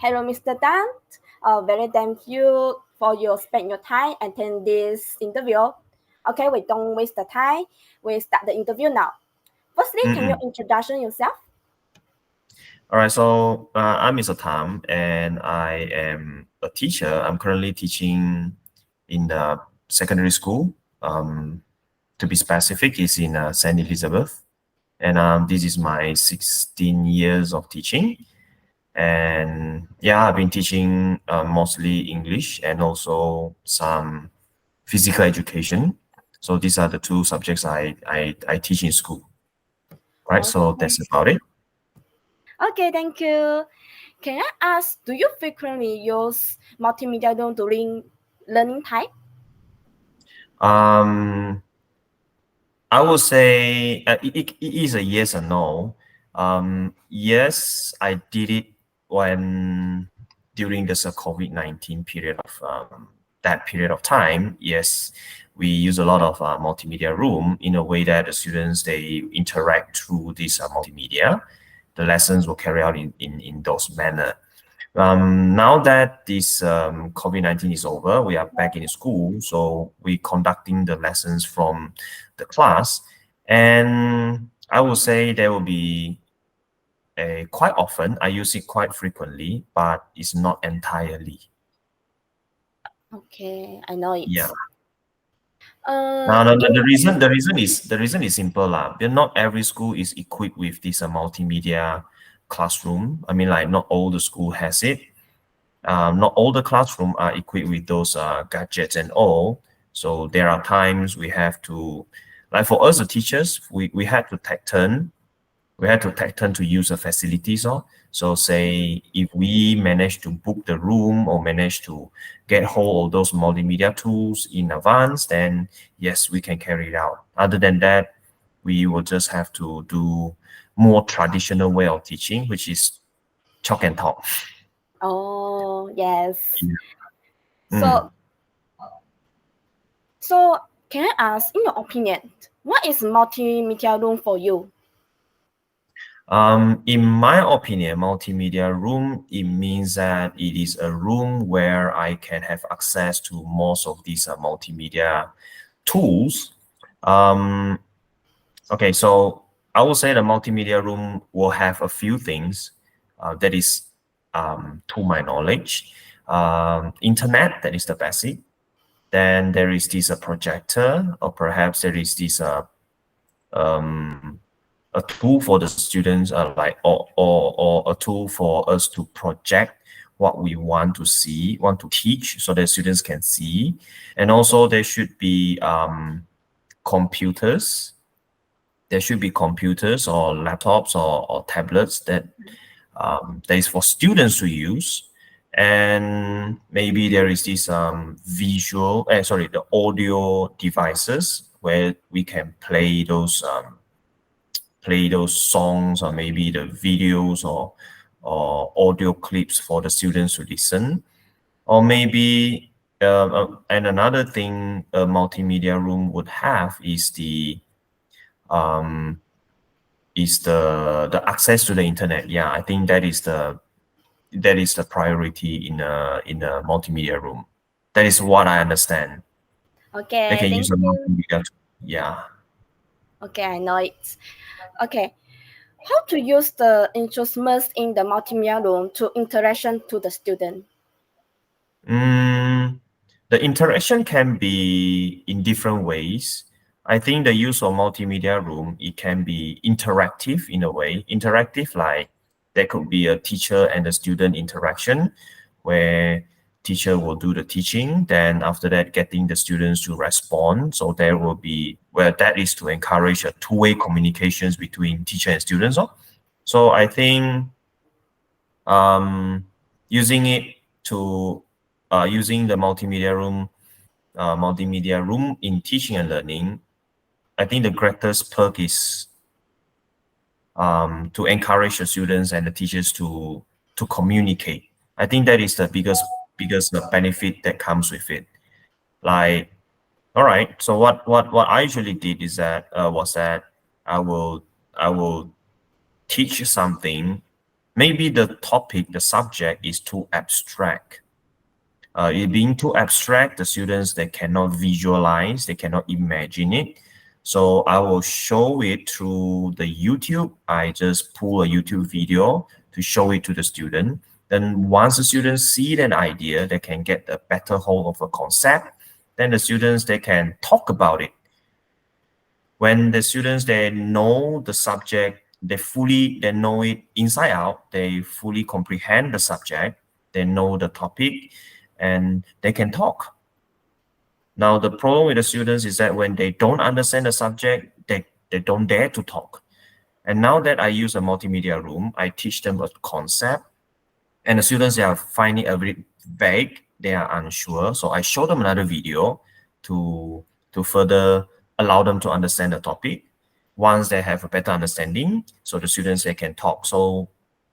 Hello, Mr. Tan. Very thank you for your spend your time and attend this interview. Okay, we don't waste the time. We start the interview now. Firstly, can you introduce yourself? All right, so I'm Mr. Tam, and I am a teacher. I'm currently teaching in the secondary school. To be specific, is in Saint Elizabeth, and this is my 16 years of teaching. And yeah, I've been teaching mostly English and also some physical education. So these are the two subjects I teach in school. Right, so that's about it. Okay, thank you. Can I ask, do you frequently use multimedia during learning time? I would say it is a yes or no. Yes, I did it when during this COVID-19 period of that period of time. Yes, we use a lot of multimedia room in a way that the students they interact through this multimedia. The lessons will carry out in those manner. Now that this COVID-19 is over, we are back in school, so we're conducting the lessons from the class, and I would say there will be quite often. I use it quite frequently, but it's not entirely. Okay, I know it. Yeah. Uh, Now, in the reason is simple lah. Not every school is equipped with this multimedia classroom. I mean, like not all the school has it. Not all the classroom are equipped with those gadgets and all. So there are times we have to, like for us the teachers, we had to take turn. We had to take turn to use the facilities. So say if we manage to book the room or manage to get hold of those multimedia tools in advance, then yes, we can carry it out. Other than that, we will just have to do more traditional way of teaching, which is chalk and talk. Oh, yes. Mm. So can I ask, in your opinion, what is multimedia room for you? In my opinion, multimedia room, it means that it is a room where I can have access to most of these multimedia tools. Okay, so I would say the multimedia room will have a few things that is, to my knowledge, internet, that is the basic. Then there is this projector, or perhaps there is this a tool for the students, like or a tool for us to project what we want to see, want to teach, so that students can see. And also there should be computers. There should be computers or laptops or tablets that that is for students to use. And maybe there is this the audio devices where we can play those songs, or maybe the videos or audio clips for the students to listen. Or maybe and another thing a multimedia room would have is um, the access to the internet. Yeah, I think that is the priority in a multimedia room. That is what I understand. They Okay, can thank use a you. multimedia. Yeah. Okay, I know it. Okay, how to use the instruments in the multimedia room to interaction to the student? The interaction can be in different ways. I think the use of multimedia room, it can be interactive in a way. Interactive, like there could be a teacher and a student interaction where teacher will do the teaching, then after that getting the students to respond. So there will be, where that is to encourage a two-way communications between teacher and students. So I think using it to using the multimedia room in teaching and learning, I think the greatest perk is to encourage the students and the teachers to communicate. I think that is the biggest benefit that comes with it. Like, all right, so what I usually did is that I will teach something. maybe the topic, the subject is too abstract. It being too abstract, the students, they cannot visualize, they cannot imagine it. So I will show it through the YouTube. I just pull a YouTube video to show it to the student. Then once the students see an idea, they can get a better hold of a concept. Then the students, they can talk about it. When the students, they know the subject, they know it inside out, they fully comprehend the subject, they know the topic, and they can talk. Now, the problem with the students is that when they don't understand the subject, they don't dare to talk. And now that I use a multimedia room, I teach them a concept, and the students, they are finding a bit vague, they are unsure. So I show them another video to further allow them to understand the topic. Once they have a better understanding, so the students, they can talk. So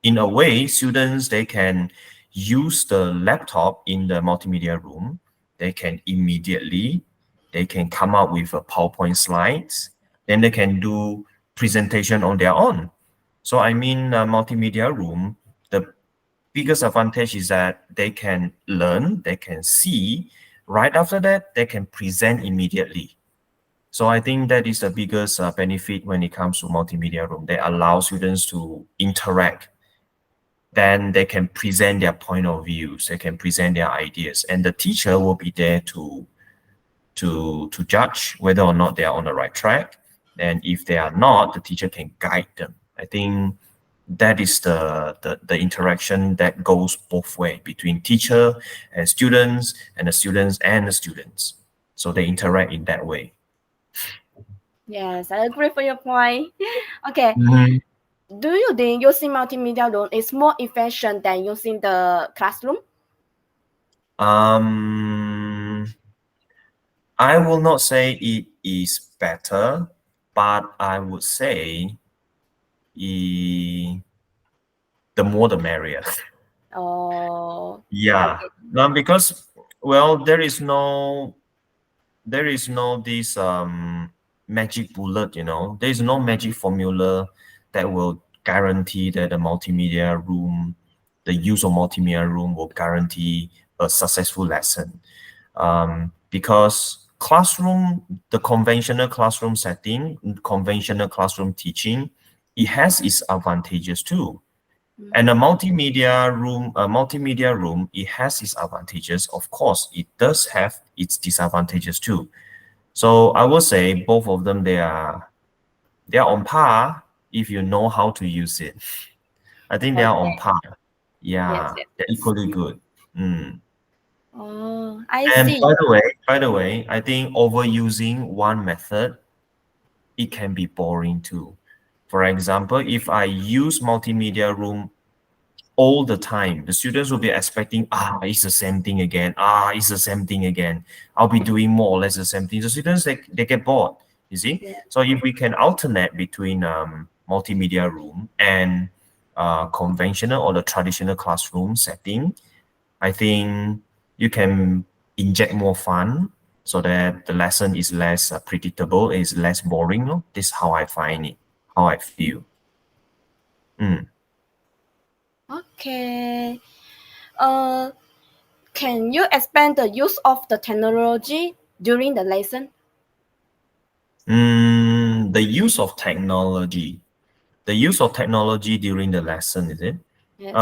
in a way, students, they can use the laptop in the multimedia room. They can come up with a PowerPoint slides. Then they can do presentation on their own. So I mean, multimedia room, the biggest advantage is that they can learn, they can see. Right after that, they can present immediately. So I think that is the biggest benefit when it comes to multimedia room. They allow students to interact. Then they can present their point of views, they can present their ideas, and the teacher will be there to judge whether or not they are on the right track. And if they are not, the teacher can guide them. I think that is the interaction that goes both ways between teacher and students, and the students and the students. So they interact in that way. Yes, I agree for your point. Okay. Mhm. Do you think using multimedia room is more efficient than using the classroom? I will not say it is better, but I would say the more the merrier. Oh, Yeah. okay. Now, because, well, there is no this magic bullet, there is no magic formula that will guarantee that the use of multimedia room will guarantee a successful lesson. Because the conventional classroom setting, conventional classroom teaching, it has its advantages too. And a multimedia room, it has its advantages. Of course, it does have its disadvantages too. So I would say both of them, they are on par if you know how to use it. I think they are on Okay. par. Yes, Yeah, yes, they're yes. equally good. Oh, I And see. by the way, I think overusing one method, it can be boring too. For example, if I use multimedia room all the time, the students will be expecting, it's the same thing again. It's the same thing again. I'll be doing more or less the same thing. The students, they get bored, you see. Yeah. So if we can alternate between multimedia room and conventional or the traditional classroom setting, I think you can inject more fun so that the lesson is less predictable, is less boring. No? This is how I find it, how I feel. Okay. Uh, can you expand the use of the technology during the lesson? The use of technology. The use of technology during the lesson, is it? Yes.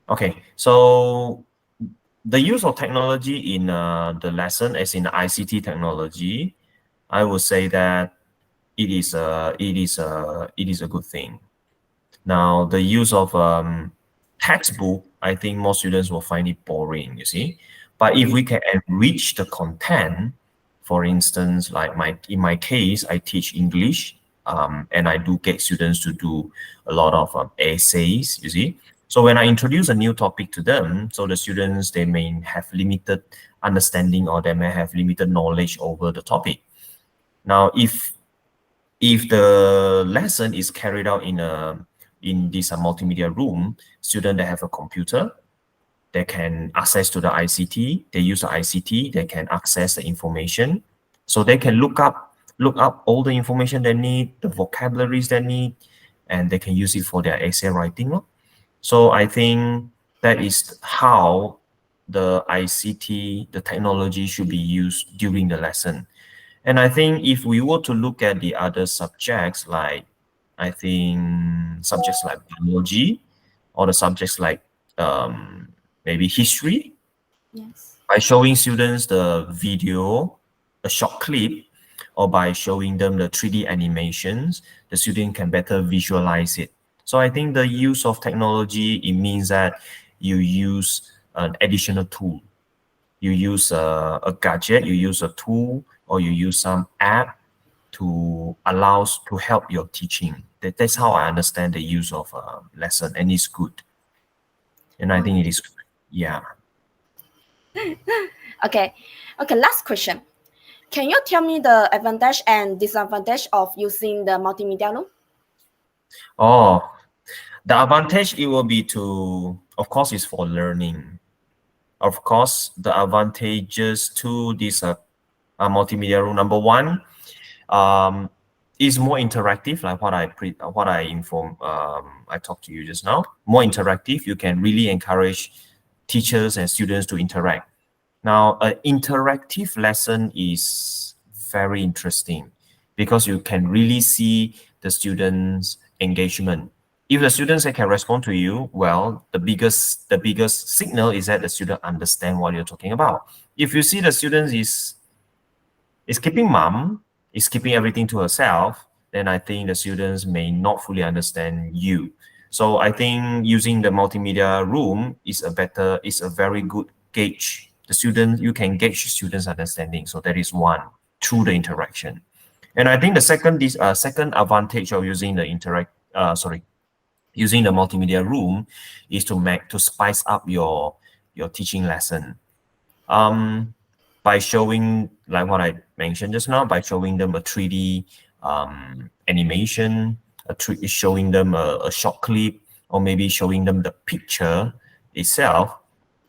Okay, so the use of technology in the lesson, as in the ICT technology, I would say that it is a good thing. Now, the use of textbook, I think most students will find it boring, you see. But if we can enrich the content, for instance, like in my case, I teach English, and I do get students to do a lot of essays, you see. So when I introduce a new topic to them, so the students, they may have limited understanding or they may have limited knowledge over the topic. Now, if the lesson is carried out in this multimedia room, students, they have a computer, they can access to the ICT, they use the ICT, they can access the information. So they can look up all the information they need, the vocabularies they need, and they can use it for their essay writing. So I think that is how the ICT, the technology should be used during the lesson. And I think if we were to look at the other subjects, like I think subjects like biology or the subjects like maybe history, Yes. by showing students the video, a short clip, or by showing them the 3D animations, the student can better visualize it. So I think the use of technology, it means that you use an additional tool. You use a gadget, you use a tool, or you use some app to allows to help your teaching. That's how I understand the use of a lesson, and it's good. And I think it is, yeah. Okay. Okay, last question. Can you tell me the advantage and disadvantage of using the multimedia room? Oh, the advantage it will be to, of course, is for learning. Of course, the advantages to this multimedia room, number one, is more interactive, like what I inform I talked to you just now. More interactive. You can really encourage teachers and students to interact. Now, an interactive lesson is very interesting because you can really see the students' engagement. If the students can respond to you, well, the biggest signal is that the student understand what you're talking about. If you see the students is keeping mum, is keeping everything to herself, then I think the students may not fully understand you. So I think using the multimedia room is a very good gauge. You can gauge students' understanding. So that is one, through the interaction. And I think the second advantage of using using the multimedia room is to spice up your teaching lesson. By showing, like what I mentioned just now, by showing them a 3D animation, showing them a short clip, or maybe showing them the picture itself,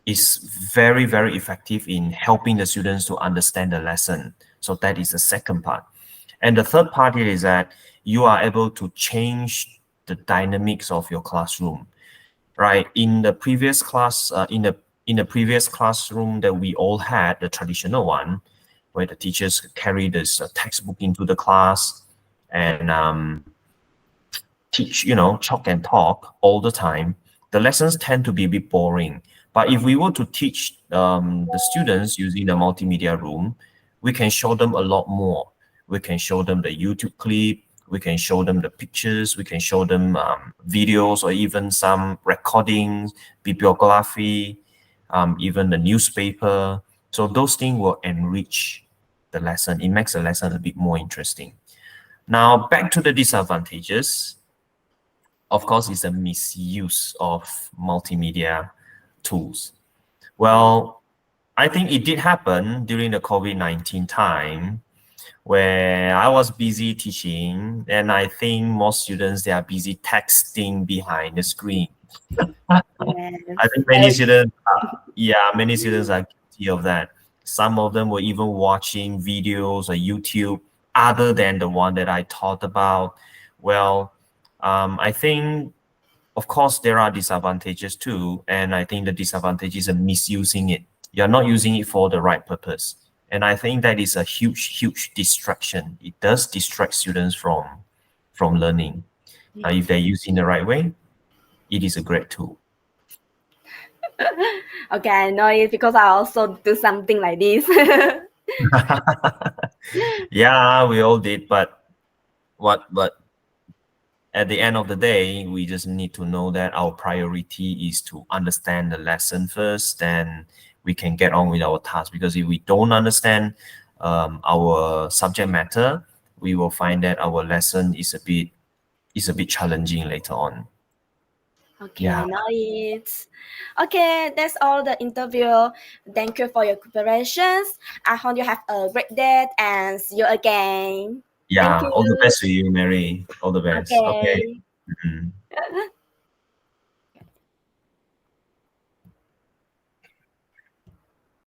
is very, very effective in helping the students to understand the lesson. So that is the second part. And the third part is that you are able to change the dynamics of your classroom, right? In the previous classroom that we all had, the traditional one, where the teachers carry this textbook into the class and teach, chalk and talk all the time, the lessons tend to be a bit boring. But if we were to teach the students using the multimedia room, we can show them a lot more. We can show them the YouTube clip, we can show them the pictures, we can show them videos, or even some recordings, bibliography, even the newspaper. So those things will enrich the lesson. It makes the lesson a bit more interesting. Now, back to the disadvantages. Of course, is the misuse of multimedia tools. Well, I think it did happen during the COVID-19 time, where I was busy teaching, and I think most students, they are busy texting behind the screen. Yes. I think many students, many students are guilty of that. Some of them were even watching videos on YouTube other than the one that I taught about. Well, I think, of course, there are disadvantages too, and I think the disadvantage is misusing it. You're not using it for the right purpose. And I think that is a huge, huge distraction. It does distract students from learning. If they're used in the right way, it is a great tool. Okay, I know it because I also do something like this. Yeah, we all did, but at the end of the day, we just need to know that our priority is to understand the lesson first, then we can get on with our task. Because if we don't understand our subject matter, we will find that our lesson is a bit challenging later on. Okay, Yeah. I know it. Okay, that's all the interview. Thank you for your preparations. I hope you have a great day and see you again. Thank Yeah. you. All the best to you, Mary. All the best. Okay. Okay. Mhm.